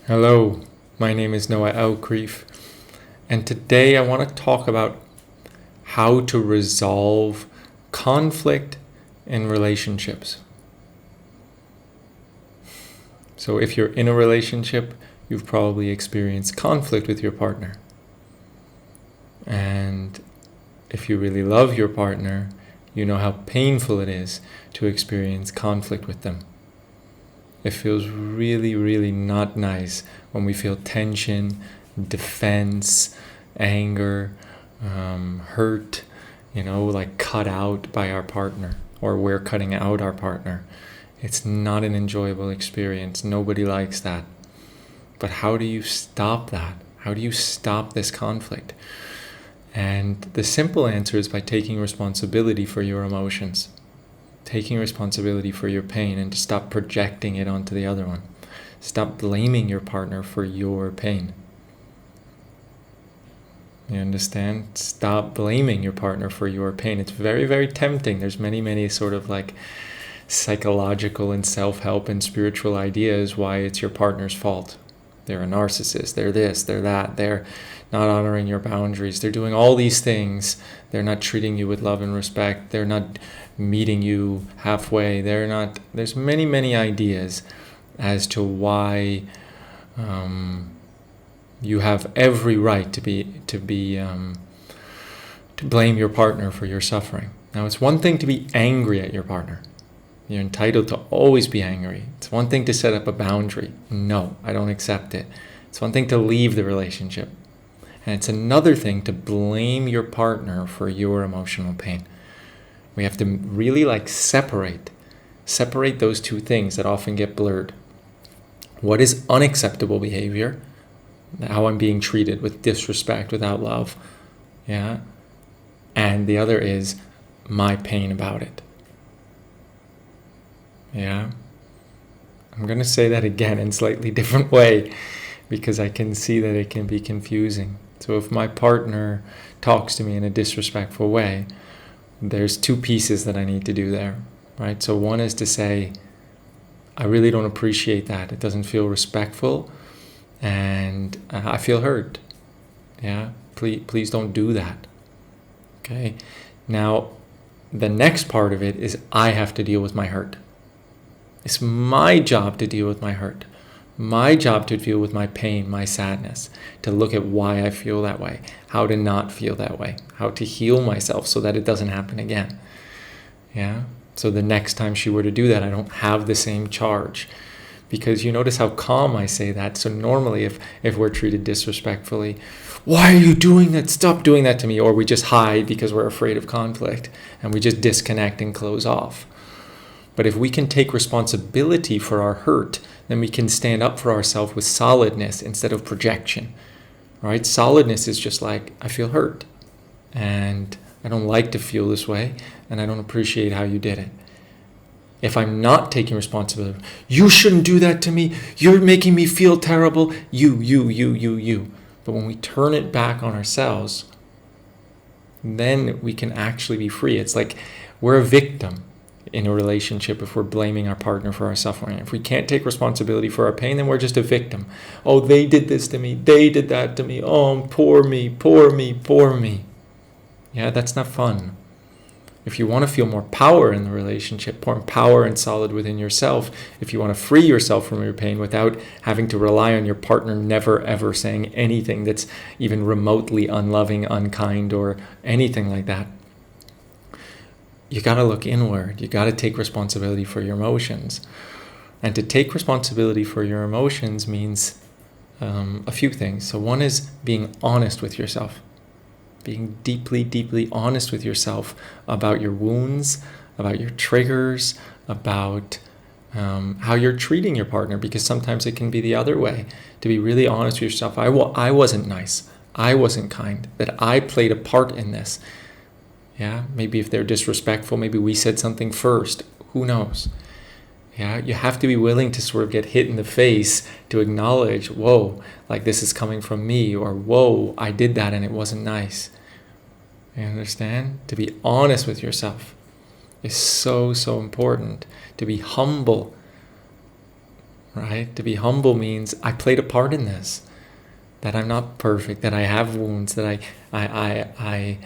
Hello, my name is Noah Elkrief, and today I want to talk about how to resolve conflict in relationships. So if you're in a relationship, you've probably experienced conflict with your partner. And if you really love your partner, you know how painful it is to experience conflict with them. It feels really, really not nice when we feel tension, defense, anger, hurt, like cut out by our partner, or we're cutting out our partner. It's not an enjoyable experience. Nobody likes that. But how do you stop that? How do you stop this conflict? And the simple answer is by taking responsibility for your emotions. Taking responsibility for your pain and to stop projecting it onto the other one. Stop blaming your partner for your pain. You understand? Stop blaming your partner for your pain. It's very, very tempting. There's many sort of like psychological and self-help and spiritual ideas why it's your partner's fault. They're a narcissist. They're this, they're that. They're not honoring your boundaries. They're doing all these things. They're not treating you with love and respect. They're not meeting you halfway. There's many ideas as to why you have every right to blame your partner for your suffering. Now, it's one thing to be angry at your partner. You're entitled to always be angry. It's one thing to set up a boundary. No, I don't accept it. It's one thing to leave the relationship. And it's another thing to blame your partner for your emotional pain. We have to really separate those two things that often get blurred. What is unacceptable behavior? How I'm being treated with disrespect, without love. Yeah. And the other is my pain about it. Yeah. I'm going to say that again in a slightly different way because I can see that it can be confusing. So if my partner talks to me in a disrespectful way, there's two pieces that I need to do there, right? So one is to say, I really don't appreciate that. It doesn't feel respectful and I feel hurt. Yeah, please don't do that. Okay. Now, the next part of it is I have to deal with my hurt. It's my job to deal with my hurt. My job to deal with my pain, my sadness, to look at why I feel that way, how to not feel that way, how to heal myself so that it doesn't happen again. Yeah. So the next time she were to do that, I don't have the same charge. Because you notice how calm I say that. So normally if we're treated disrespectfully, why are you doing that? Stop doing that to me. Or we just hide because we're afraid of conflict and we just disconnect and close off. But if we can take responsibility for our hurt, then we can stand up for ourselves with solidness instead of projection. Right? Solidness is just like, I feel hurt and I don't like to feel this way and I don't appreciate how you did it. If I'm not taking responsibility, you shouldn't do that to me. You're making me feel terrible. You. But when we turn it back on ourselves, then we can actually be free. It's like we're a victim in a relationship if we're blaming our partner for our suffering. If we can't take responsibility for our pain, then we're just a victim. Oh, they did this to me. They did that to me. Oh, poor me. Yeah, that's not fun. If you want to feel more power in the relationship, more power and solid within yourself, if you want to free yourself from your pain without having to rely on your partner never ever saying anything that's even remotely unloving, unkind, or anything like that, you got to look inward. You got to take responsibility for your emotions. And to take responsibility for your emotions means a few things. So one is being honest with yourself. Being deeply honest with yourself about your wounds, about your triggers, about how you're treating your partner, because sometimes it can be the other way. To be really honest with yourself. I wasn't nice. I wasn't kind. That I played a part in this. Yeah, maybe if they're disrespectful, maybe we said something first. Who knows? Yeah, you have to be willing to sort of get hit in the face to acknowledge, whoa, like this is coming from me, or whoa, I did that and it wasn't nice. You understand? To be honest with yourself is so important. To be humble, right? To be humble means I played a part in this, that I'm not perfect, that I have wounds, that I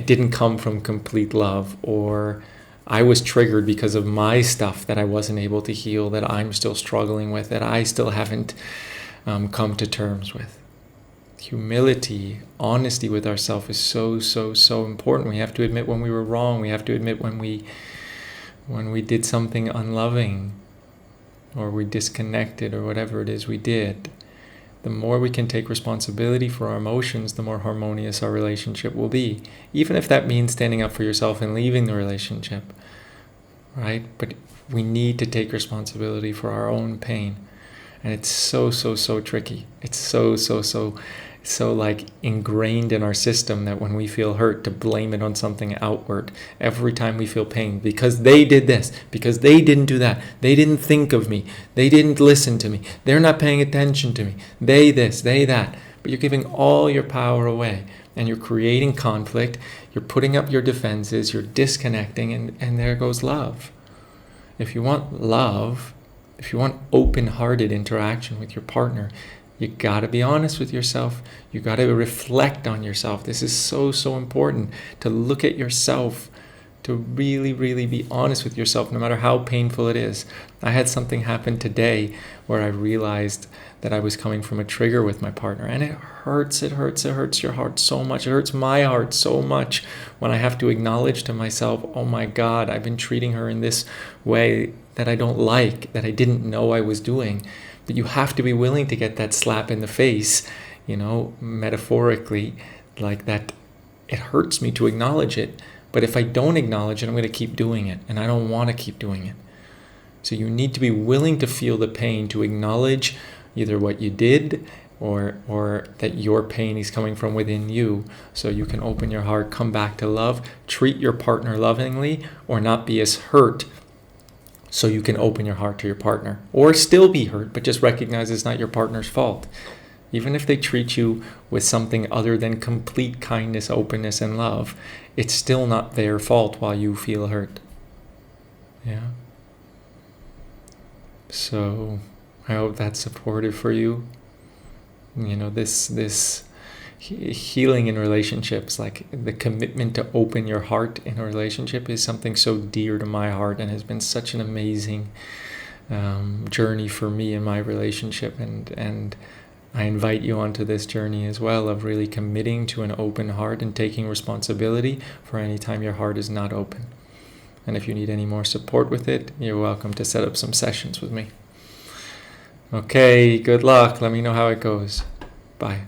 didn't come from complete love, or I was triggered because of my stuff that I wasn't able to heal, that I'm still struggling with, that I still haven't come to terms with. Humility, honesty with ourselves is so important. We have to admit when we were wrong. We have to admit when we did something unloving, or we disconnected, or whatever it is we did. The more we can take responsibility for our emotions, the more harmonious our relationship will be. Even if that means standing up for yourself and leaving the relationship, right? But we need to take responsibility for our own pain. And it's so tricky. It's so like ingrained in our system that when we feel hurt, to blame it on something outward every time we feel pain, because they did this, because they didn't do that, they didn't think of me, they didn't listen to me, they're not paying attention to me, they this, they that. But you're giving all your power away, and you're creating conflict, you're putting up your defenses, you're disconnecting, and there goes love. If you want love, if you want open-hearted interaction with your partner, you got to be honest with yourself. You got to reflect on yourself. This is so important, to look at yourself, to really be honest with yourself, no matter how painful it is. I had something happen today where I realized that I was coming from a trigger with my partner, and it hurts your heart so much. It hurts my heart so much when I have to acknowledge to myself, oh my God, I've been treating her in this way that I don't like, that I didn't know I was doing. But you have to be willing to get that slap in the face, metaphorically, like that. It hurts me to acknowledge it, but if I don't acknowledge it, I'm going to keep doing it, and I don't want to keep doing it. So you need to be willing to feel the pain, to acknowledge either what you did or that your pain is coming from within you, so you can open your heart, come back to love, treat your partner lovingly, or not be as hurt, so you can open your heart to your partner, or still be hurt, but just recognize it's not your partner's fault. Even if they treat you with something other than complete kindness, openness, and love, it's still not their fault while you feel hurt. Yeah. So I hope that's supportive for you. This healing in relationships, like the commitment to open your heart in a relationship, is something so dear to my heart, and has been such an amazing journey for me in my relationship, and I invite you onto this journey as well, of really committing to an open heart and taking responsibility for any time your heart is not open. And if you need any more support with it, you're welcome to set up some sessions with me. Okay, good luck. Let me know how it goes. Bye.